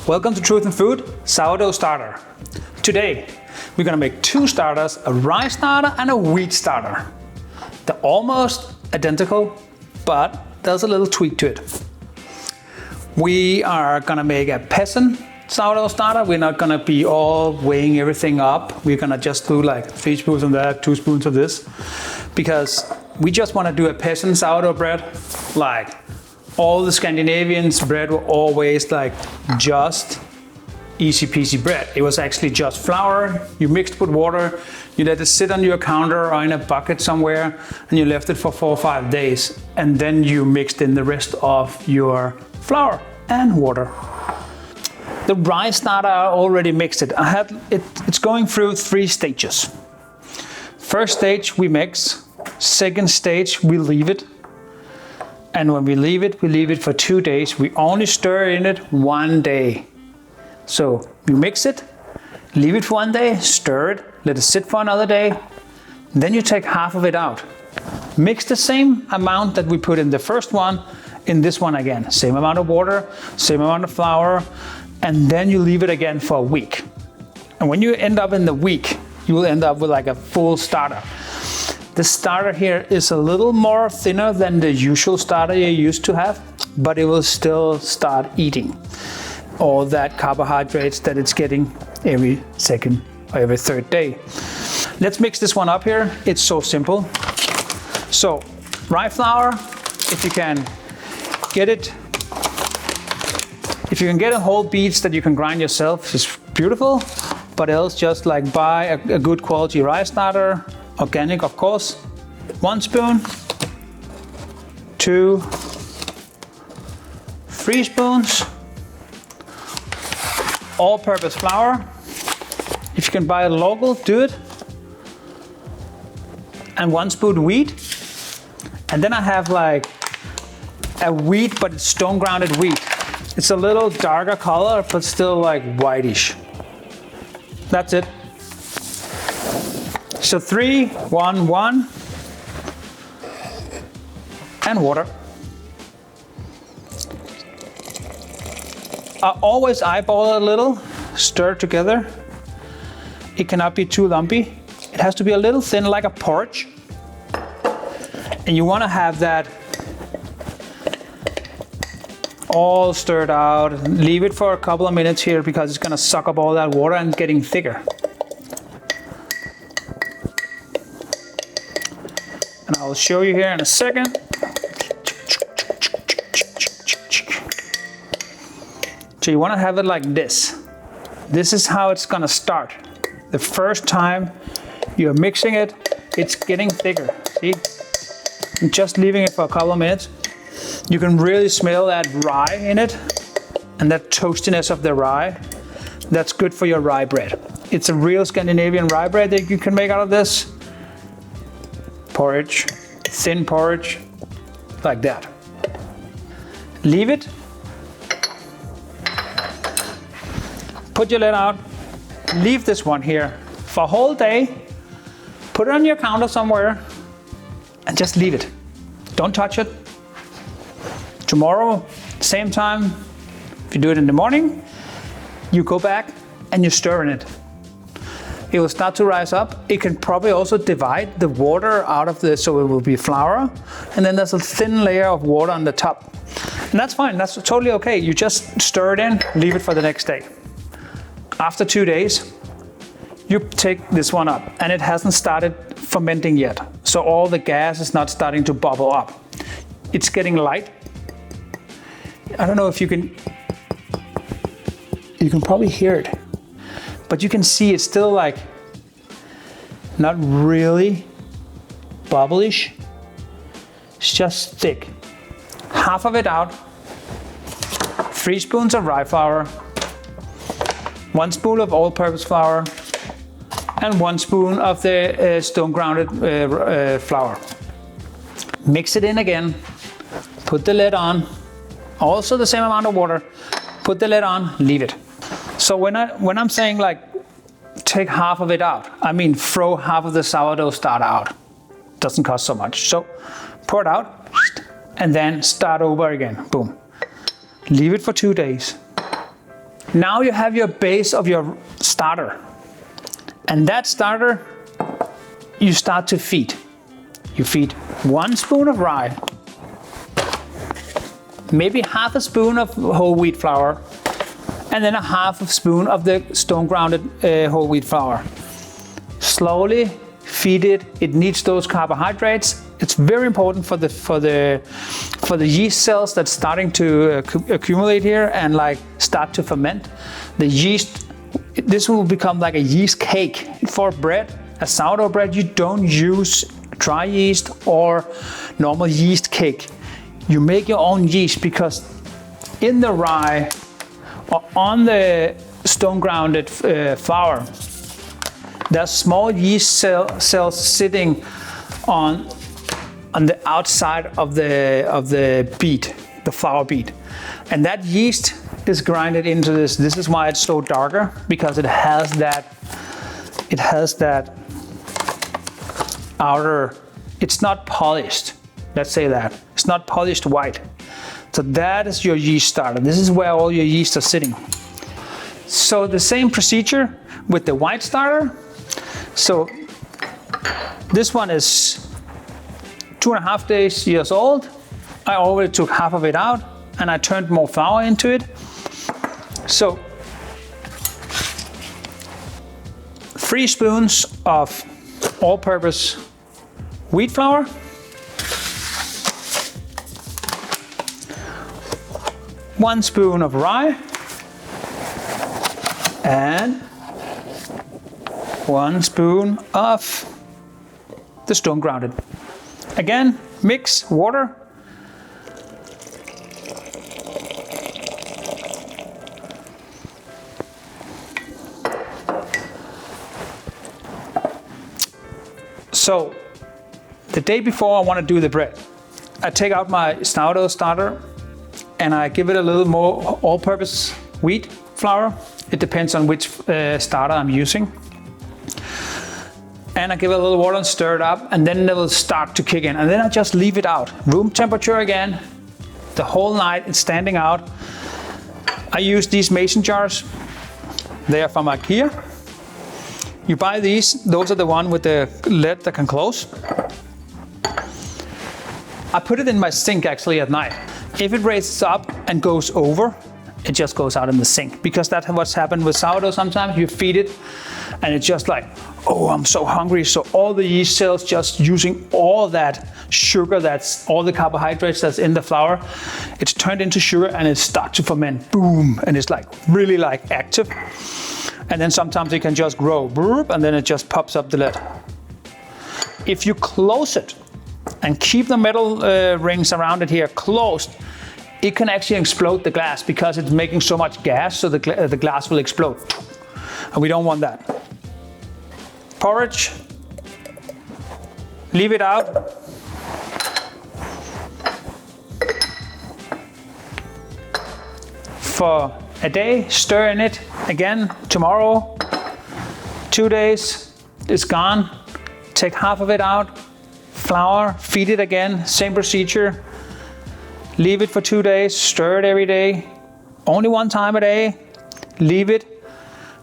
Welcome to Truth in Food, sourdough starter. Today, we're gonna make two starters, a rye starter and a wheat starter. They're almost identical, but there's a little tweak to it. We are gonna make a peasant sourdough starter. We're not gonna be all weighing everything up. We're gonna just do like 3 spoons of that, 2 spoons of this, because we just wanna do a peasant sourdough bread. Like all the Scandinavians bread were always like just easy peasy bread. It was actually just flour, you mixed with water, you let it sit on your counter or in a bucket somewhere, and you left it for 4 or 5 days. And then you mixed in the rest of your flour and water. The rye starter, I already mixed it. It's going through 3 stages. First stage we mix, second stage we leave it. And when we leave it for 2 days. We only stir in it 1 day. So we mix it, leave it for 1 day, stir it, let it sit for another day. Then you take half of it out. Mix the same amount that we put in the first one in this one again. Same amount of water, same amount of flour, and then you leave it again for a week. And when you end up in the week, you will end up with like a full starter. The starter here is a little more thinner than the usual starter you used to have, but it will still start eating all that carbohydrates that it's getting every second or every third day. Let's mix this one up here. It's so simple. So rye flour, if you can get it, if you can get a whole beets that you can grind yourself, it's beautiful, but else just like buy a good quality rye starter. Organic, of course. 1 spoon, 2, 3 spoons. All-purpose flour. If you can buy it local, do it. And 1 spoon wheat. And then I have like a wheat, but it's stone grounded wheat. It's a little darker color, but still like whitish. That's it. So 3, 1, 1, and water. I always eyeball it a little, stir it together. It cannot be too lumpy. It has to be a little thin, like a porridge. And you want to have that all stirred out. Leave it for a couple of minutes here because it's going to suck up all that water and getting thicker. And I'll show you here in a second. So you want to have it like this. This is how it's going to start. The first time you're mixing it, it's getting thicker. See? And just leaving it for a couple of minutes. You can really smell that rye in it and that toastiness of the rye. That's good for your rye bread. It's a real Scandinavian rye bread that you can make out of this. Porridge, thin porridge, like that. Leave it. Put your lid out. Leave this one here for a whole day. Put it on your counter somewhere and just leave it. Don't touch it. Tomorrow, same time, if you do it in the morning, you go back and you stir in it. It will start to rise up. It can probably also divide the water out of this, so it will be flour. And then there's a thin layer of water on the top. And that's fine, that's totally okay. You just stir it in, leave it for the next day. After 2 days, you take this one up and it hasn't started fermenting yet. So all the gas is not starting to bubble up. It's getting light. I don't know if you can probably hear it. But you can see it's still like not really bubblish. It's just thick. Half of it out. 3 spoons of rye flour. 1 spoon of all-purpose flour. And 1 spoon of the stone grounded flour. Mix it in again. Put the lid on. Also the same amount of water. Put the lid on, leave it. So when I'm saying like take half of it out, I mean throw half of the sourdough starter out. Doesn't cost so much. So pour it out and then start over again. Boom. Leave it for 2 days. Now you have your base of your starter. And that starter, you start to feed. You feed 1 spoon of rye, maybe half a spoon of whole wheat flour, and then a half a spoon of the stone grounded whole wheat flour. Slowly feed it. It needs those carbohydrates. It's very important for the yeast cells that's starting to accumulate here and like start to ferment. The yeast, this will become like a yeast cake. For bread, a sourdough bread, you don't use dry yeast or normal yeast cake. You make your own yeast because in the rye or on the stone grounded flour, there's small yeast cells sitting on the outside of the bead, the flour bead. And that yeast is grinded into this. This is why it's so darker, because it has that outer, it's not polished. Let's say that. It's not polished white. So that is your yeast starter. This is where all your yeast are sitting. So the same procedure with the white starter. So this one is 2.5 years old. I already took half of it out and I turned more flour into it. So 3 spoons of all-purpose wheat flour, 1 spoon of rye, and 1 spoon of the stone grounded. Again, mix water. So the day before I want to do the bread, I take out my sourdough starter and I give it a little more all-purpose wheat flour. It depends on which starter I'm using. And I give it a little water and stir it up, and then it will start to kick in. And then I just leave it out. Room temperature again, the whole night. It's standing out. I use these mason jars. They are from IKEA. You buy these, those are the one with the lid that can close. I put it in my sink actually at night. If it raises up and goes over, it just goes out in the sink, because that's what's happened with sourdough. Sometimes you feed it and it's just like, oh, I'm so hungry. So all the yeast cells just using all that sugar, that's all the carbohydrates that's in the flour, it's turned into sugar and it starts to ferment, boom, and it's like really like active. And then sometimes it can just grow, and then it just pops up the lid. If you close it and keep the metal rings around it here closed, it can actually explode the glass because it's making so much gas, so the glass will explode. And we don't want that. Porridge, leave it out. For a day, stir in it again tomorrow. 2 days, it's gone. Take half of it out, flour, feed it again, same procedure. Leave it for 2 days, stir it every day, only 1 time a day, leave it,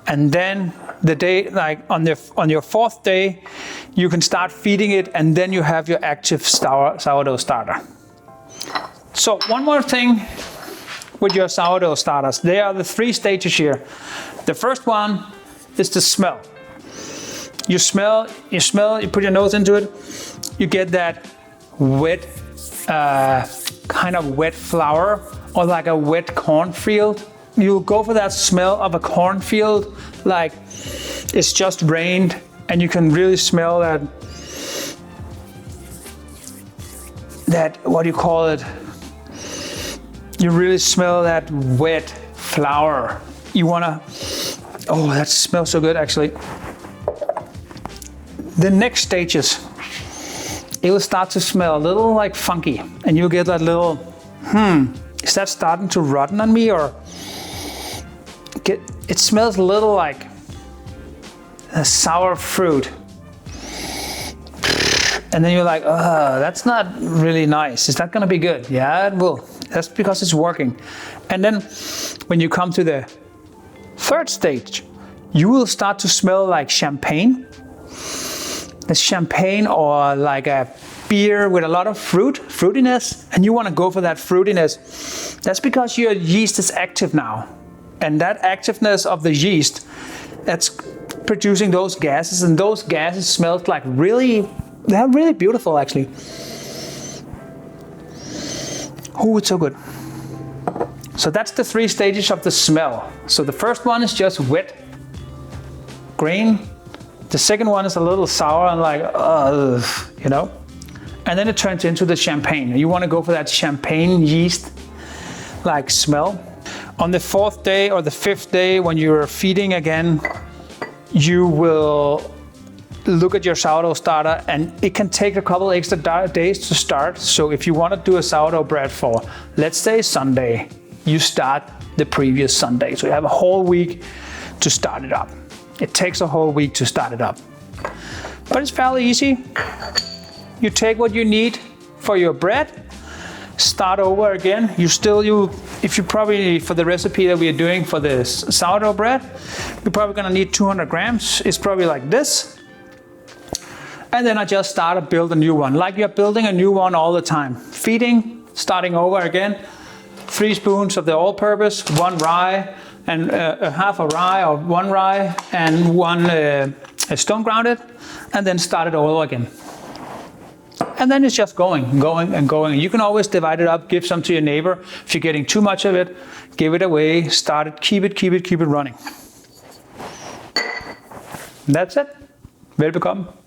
and then the day, like on your 4th day, you can start feeding it, and then you have your active sourdough starter. So one more thing with your sourdough starters. There are the 3 stages here. The first one is the smell. You smell, you put your nose into it, you get that wet, kind of wet flour, or like a wet cornfield. You'll go for that smell of a cornfield, like it's just rained, and you can really smell that, what do you call it? You really smell that wet flour. You wanna, oh, that smells so good actually. The next stages, it will start to smell a little like funky, and you'll get that little, is that starting to rotten on me, or it smells a little like a sour fruit. And then you're like, that's not really nice. Is that gonna be good? Yeah, it will. That's because it's working. And then when you come to the Third stage, you will start to smell like champagne. The champagne or like a beer with a lot of fruitiness, and you want to go for that fruitiness. That's because your yeast is active now. And that activeness of the yeast, that's producing those gases, and those gases smell like they're really beautiful actually. Oh, it's so good. So that's the 3 stages of the smell. So the first one is just wet, grain. The second one is a little sour and like, you know. And then it turns into the champagne. You want to go for that champagne yeast like smell. On the 4th day or the 5th day, when you're feeding again, you will look at your sourdough starter, and it can take a couple extra days to start. So if you want to do a sourdough bread for, let's say Sunday, you start the previous Sunday. So you have a whole week to start it up. It takes a whole week to start it up. But it's fairly easy. You take what you need for your bread, start over again. If you probably, for the recipe that we are doing for the sourdough bread, you're probably gonna need 200 grams. It's probably like this. And then I just start to build a new one, like you're building a new one all the time. Feeding, starting over again. 3 spoons of the all-purpose, 1 rye, and half a rye or 1 rye, and 1 stone grounded, and then start it all over again. And then it's just going and going. You can always divide it up, give some to your neighbor. If you're getting too much of it, give it away, start it, keep it running. And that's it. Velbekomme.